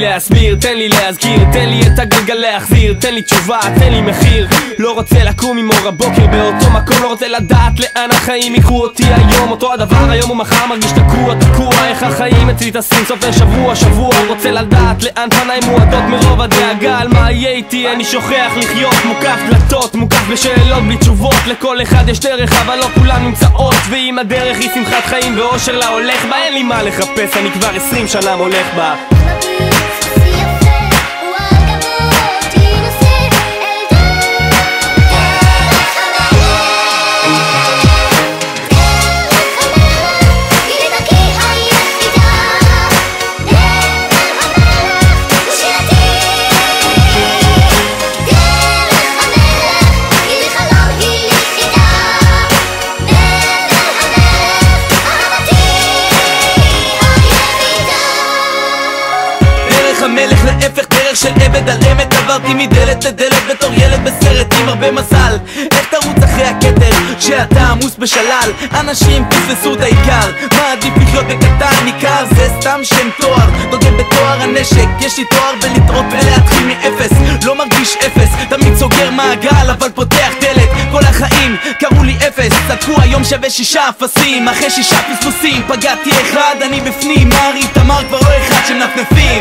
להסביר, תן לי להזכיר, תן לי את הגלגל להחזיר, תן לי תשובה, תן לי מחיר. לא רוצה לקום עם אור הבוקר באותו מקום, לא רוצה לדעת לאן החיים יקחו אותי היום. אותו הדבר היום ומחר מרגיש תקוע, איך החיים אצלי טסים סופר שבוע. רוצה לדעת לאן פניי מועדות מרוב הדאגה, על מה יהיה איתי אני שוכח לחיות. מוקף דלתות, מוקף בשאלות בלי תשובות, לכל אחד יש דרך אבל לא כולן נמצאות. ואם הדרך היא שמחת חיים ואושר להולך בה, אין לי מה לחפש, אני כבר 20 שנה מולך בה. המלך להפך דרך של עבד על אמת, עברתי מדלת לדלת בתור ילד בסרט עם הרבה מזל. איך תרוץ אחרי הכתר כשאתה עמוס בשלל? אנשים תפסו את העיקר, מה עדיף לחיות בקטן ניכר? זה סתם שם תואר, דוגם בתואר הנשק. יש לי תואר בלטעות ולהתחיל מאפס, לא מרגיש אפס, תמיד סוגר מעגל אבל פותח דלת. כל החיים קראו לי אפס, צדקו היום שווה 6 אפסים. אחרי 6 פספוסים פגעתי אחד, אני בפנים. מארי תמר כבר לא אחד שמנפנפים.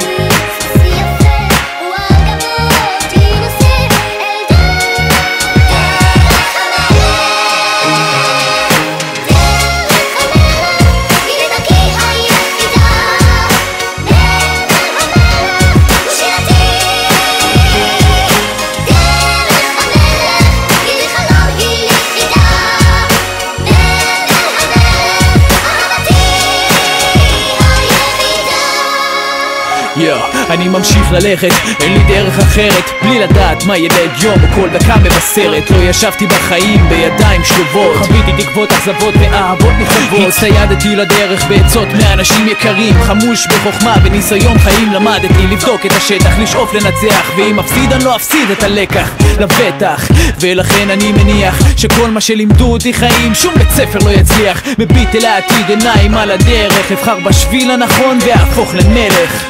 אני ממשיך ללכת, אין לי דרך אחרת, בלי לדעת מה ילד יום או כל דקה מבשרת. לא ישבתי בחיים בידיים שלובות, חוויתי תקוות, אכזבות ואהבות נכתבות. הצטיידתי לדרך בעצות מאנשים יקרים, חמוש בחוכמה וניסיון חיים למדתי לבדוק את השטח, לשאוף לנצח, ואם אפסיד אני לא אפסיד את הלקח לבטח. ולכן אני מניח שכל מה שלימדו אותי חיים שום בית ספר לא יצליח. מביט אל העתיד, עיניים על הדרך, אבחר בשביל הנכון ואהפוך למלך.